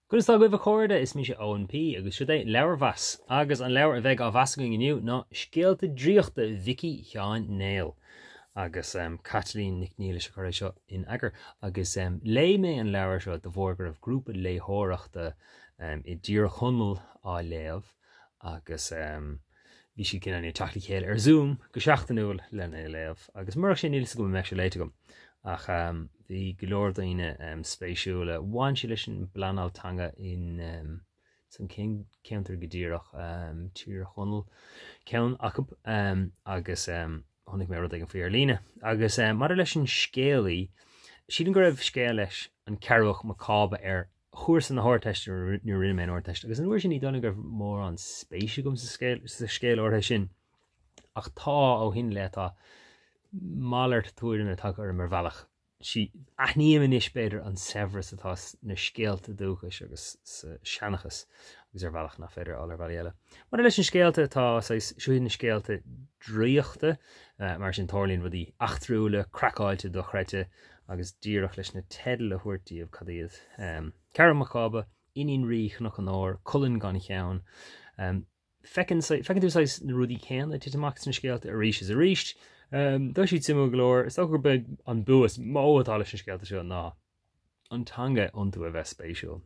Gus tá goibh cóirde is mí sé ONP agus siúd é leabharmheas agus an leabhar a bheith á bheascaing inniu ná Scéalta Draíochta Mhicí Sheáin Néill agus Kathleen Néill se chuir seo in agur agus lé mé an leabhar seo de bhórgur ah grúpa léthóireachta I Thír Chonaill á léamh agus bhí si cinna teachtaí chéile ar Zoom go seachtainúil lena léamh agus mar sin níl go me se léite gom ach bhí go leor daoine spéisiúla bhain si leis an blanáltanga in san ceantar go dtíreach Thír Chonaill ceann acu agus tháinig mé rud ag an faoir líne agus mar leis an scéalaí siad an go raibh scéal leis an Cearrbhach má cába ar chuair na háirteiste nu rinne mé an áirteiste agus an bhuair sin ní donna gur mór an spéisiú gom sa scéal orthe sin ach tá ó hin letá málairт túirin atá ar mar bhealach si aithníam is beidir an severas atá na scéalta dúchas agus seanchas agus ar bhealach na féidir all ar bheal eile. Mar leis an scéalta atá siúd na scéalta Draíochta mar sin tálíonn rudí achtrúla crackáilte do chreite agus díreach leis na tedal a thuirtíomh cadíad Cearrbhach cába iníon ríich nach an áir culann gan cheann fecinn tú na rudí céan a tiiteach na scéalta a ríis is a ríist dá siad simú glóir is gur be an buas mó atá leis an scéalta seo ná antanga iontu a bheith spéisiúil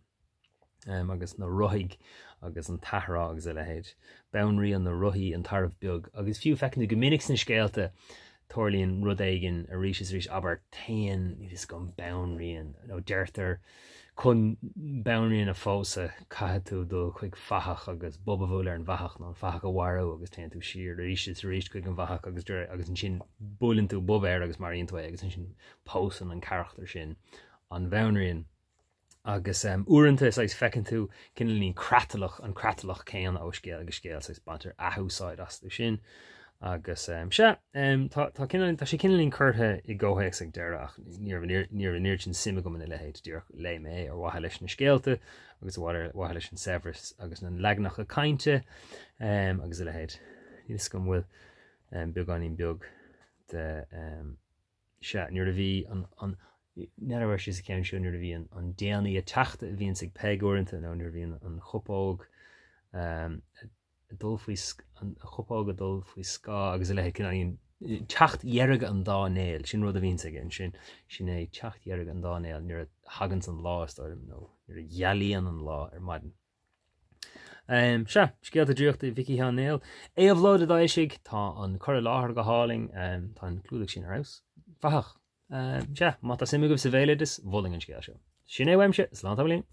agus na ruthaigh agus an tathrá agus a lehéid boundarí an na ruthaí an tarbh beag agus fiú fecinn go minic na scéalta tórlíonn rud éigen a ríis is ríis aber tain ní is go boundaríon nó deirtar chun boundaríon a fósa caithe tú do chuig fachach agus bob a bhúil ar an bhachach ná an fachach a bharú agus tain tú siar ríis is ríis chuig an bhachach agus an sin búlann tú bob air agus maríonn tú agus an sin pósan an charachtar sin an boundaríon agus uaireanta is fecinn tú cinna líon creatalach an creatalach céan ó scéal agus scéal is bantar athúsáid as tú sin agus tá sé cinna líon curtha I ggóthaigh ag dearach níor sin simime go na lehéid dúach lé mé ar wathe leis na scéalta agus wathe leis an severas agus na leagnach a cainte agus a lehéid níos go bhfuil beagán beag de nuair a bhí an Never is a cean siúnar a bhí an déanaí a teachta a bhíonn sig pegúirinta nó nuair bhíon an chopóg chopág a dul faoi scá agus a le cin techt dhearrega an dá Néill sin rud a bhíon agin sin é techt dhearrega an dá Néill nuair a hagans an lá stáim nó nuair a dhealaíonn an lá ar maidin. Scéalta Draíochta Mhicí Sheáin Néill Éabhlóid a d'fhisigh tá an chur láthair go háling tá an clúdaigh sin ar haus fachach má tá simime go sa Béaloideas bhling an scéal seo. Sin é weimse, slán